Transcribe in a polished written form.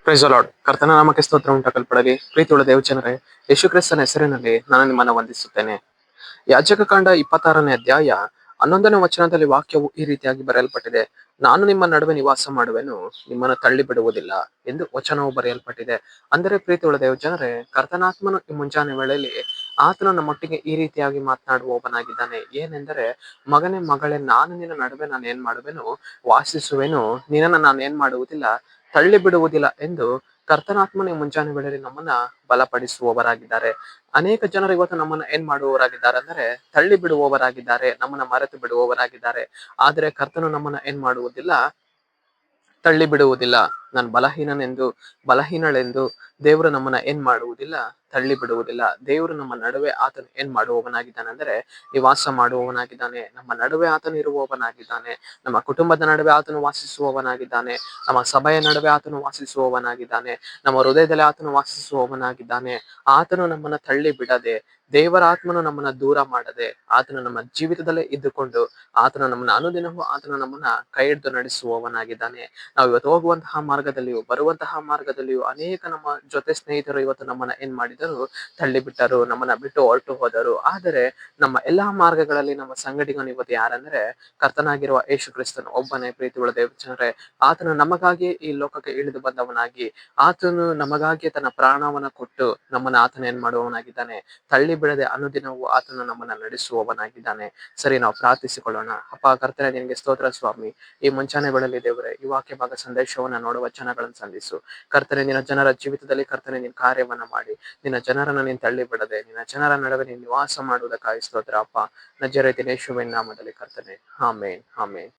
Price lord ಕರ್ತನ ನಾಮಕ್ಕೆ ಸ್ತೋತ್ರ ಉಂಟಾಗಲ್ಪಡಲಿ. ಪ್ರೀತಿಯುಳ್ಳ ದೇವಜನರೇ, ಯೇಸು ಕ್ರಿಸ್ತನ ಹೆಸರಿನಲ್ಲಿ ನಾನು ನಿಮ್ಮನ್ನು ವಂದಿಸುತ್ತೇನೆ. ಯಾಜಕಕಾಂಡ 26ನೇ ಅಧ್ಯಾಯ 11ನೇ ವಚನದಲ್ಲಿ ವಾಕ್ಯವು ಈ ರೀತಿಯಾಗಿ ಬರೆಯಲ್ಪಟ್ಟಿದೆ. ನಾನು ನಿಮ್ಮ ನಡುವೆ ನಿವಾಸ ಮಾಡುವೆನು, ನಿಮ್ಮನ್ನು ತಳ್ಳಿ ಬಿಡುವುದಿಲ್ಲ ಎಂದು ವಚನವು ಬರೆಯಲ್ಪಟ್ಟಿದೆ. ಅಂದರೆ ಪ್ರೀತಿಯುಳ್ಳ ದೇವಜನರೇ, ಕರ್ತನಾತ್ಮನು ಈ ಮುಂಜಾನೆ ವೇಳೆಯಲ್ಲಿ ಆತನು ನಮ್ಮೊಟ್ಟಿಗೆ ಈ ರೀತಿಯಾಗಿ ಮಾತನಾಡುವವನಾಗಿದ್ದಾನೆ. ಏನೆಂದರೆ, ಮಗನೇ ಮಗಳೇ, ನಾನು ನಿನ್ನ ನಡುವೆ ನಾನು ಏನ್ ಮಾಡುವೆನು, ವಾಸಿಸುವೆನು, ನಿನ್ನನ್ನು ನಾನು ಏನ್ ಮಾಡುವುದಿಲ್ಲ, ತಳ್ಳಿ ಬಿಡುವುದಿಲ್ಲ ಎಂದು ಕರ್ತನಾತ್ಮನ ಈ ಮುಂಜಾನೆ ವೇಳೆಯಲ್ಲಿ ನಮ್ಮನ್ನ ಬಲಪಡಿಸುವವರಾಗಿದ್ದಾರೆ. ಅನೇಕ ಜನರು ಇವತ್ತು ನಮ್ಮನ್ನ ಏನ್ ಮಾಡುವವರಾಗಿದ್ದಾರೆ ಅಂದರೆ ತಳ್ಳಿ ಬಿಡುವವರಾಗಿದ್ದಾರೆ, ನಮ್ಮನ್ನ ಮರೆತು ಬಿಡುವವರಾಗಿದ್ದಾರೆ. ಆದರೆ ಕರ್ತನು ನಮ್ಮನ್ನ ಏನ್ ಮಾಡುವುದಿಲ್ಲ, ತಳ್ಳಿ ಬಿಡುವುದಿಲ್ಲ. ನಾನು ಬಲಹೀನಳೆಂದು ದೇವರು ನಮ್ಮನ್ನ ಏನ್ ಮಾಡುವುದಿಲ್ಲ, ತಳ್ಳಿ ಬಿಡುವುದಿಲ್ಲ. ದೇವರು ನಮ್ಮ ನಡುವೆ ಆತನು ಏನ್ ಮಾಡುವವನಾಗಿದ್ದಾನೆ ಅಂದರೆ ನಿವಾಸ ಮಾಡುವವನಾಗಿದ್ದಾನೆ. ನಮ್ಮ ನಡುವೆ ಆತನು ಇರುವವನಾಗಿದ್ದಾನೆ. ನಮ್ಮ ಕುಟುಂಬದ ನಡುವೆ ಆತನು ವಾಸಿಸುವವನಾಗಿದ್ದಾನೆ. ನಮ್ಮ ಸಭೆಯ ನಡುವೆ ಆತನು ವಾಸಿಸುವವನಾಗಿದ್ದಾನೆ. ನಮ್ಮ ಹೃದಯದಲ್ಲಿ ಆತನು ವಾಸಿಸುವವನಾಗಿದ್ದಾನೆ. ಆತನು ನಮ್ಮನ್ನ ತಳ್ಳಿ ಬಿಡದೆ, ದೇವರ ಆತ್ಮನು ನಮ್ಮನ್ನ ದೂರ ಮಾಡದೆ, ಆತನು ನಮ್ಮ ಜೀವಿತದಲ್ಲೇ ಇದ್ದುಕೊಂಡು ಆತನು ನಮ್ಮನ್ನ ಅನುದಿನವೂ ಆತನು ನಮ್ಮನ್ನ ಕೈ ಹಿಡಿದು ನಡೆಸುವವನಾಗಿದ್ದಾನೆ. ನಾವು ಇವತ್ತು ಹೋಗುವಂತಹ ಮಾರ್ಗದಲ್ಲಿಯೂ ಬರುವಂತಹ ಮಾರ್ಗದಲ್ಲಿಯೂ ಅನೇಕ ನಮ್ಮ ಜೊತೆ ಸ್ನೇಹಿತರು ಇವತ್ತು ನಮ್ಮನ್ನ ಏನ್ ಮಾಡಿದರು, ತಳ್ಳಿ ಬಿಟ್ಟರು, ನಮ್ಮನ್ನ ಬಿಟ್ಟು ಹೊರಟು ಹೋದರು. ಆದರೆ ನಮ್ಮ ಎಲ್ಲಾ ಮಾರ್ಗಗಳಲ್ಲಿ ನಮ್ಮ ಸಂಗಡಿಗನು ಇವತ್ತು ಯಾರಂದ್ರೆ ಕರ್ತನಾಗಿರುವ ಯೇಸು ಕ್ರಿಸ್ತನು ಒಬ್ಬನೇ. ಪ್ರೀತಿಯುಳ್ಳ ದೇವಜನರೇ, ಆತನು ನಮಗಾಗಿ ಈ ಲೋಕಕ್ಕೆ ಇಳಿದು ಬಂದವನಾಗಿ, ಆತನು ನಮಗಾಗಿ ತನ್ನ ಪ್ರಾಣವನ್ನ ಕೊಟ್ಟು ನಮ್ಮನ್ನ ಆತನ ಏನ್ ಮಾಡುವವನಾಗಿದ್ದಾನೆ, ತಳ್ಳಿ ಬಿಡದೆ ಅನುದಿನವೂ ಆತನು ನಮ್ಮನ್ನ ನಡೆಸುವವನಾಗಿದ್ದಾನೆ. ಸರಿ, ನಾವು ಪ್ರಾರ್ಥಿಸಿಕೊಳ್ಳೋಣ. ಅಪ್ಪ ಕರ್ತನೆ, ನಿನಗೆ ಸ್ತೋತ್ರ ಸ್ವಾಮಿ. ಈ ಮುಂಚಾನೆ ವೇಳೆಯಲ್ಲಿ ದೇವರೇ, ಈ ವಾಕ್ಯ ಭಾಗ ಸಂದೇಶವನ್ನ ನೋಡುವ ವಚನಗಳನ್ನು ಸಂಧಿಸು ಕರ್ತನೆ. ನಿನ್ನ ಜನರ ಜೀವಿತದಲ್ಲಿ ಕರ್ತನೆ ನಿನ್ನ ಕಾರ್ಯವನ್ನ ಮಾಡಿ, ನಿನ್ನ ಜನರನ್ನ ನೀನು ತಳ್ಳಿ ಬಿಡದೆ ನಿನ್ನ ಜನರ ನಡುವೆ ನೀನು ನಿವಾಸ ಮಾಡುವುದಕ್ಕಾಗಿ ಸ್ತೋತ್ರ ಅಪ್ಪ. ನಜರೇತಿನ ಯೇಸುವಿನ ನಾಮದಲ್ಲಿ ಕರ್ತನೆ, ಆಮೇನ್, ಆಮೇನ್.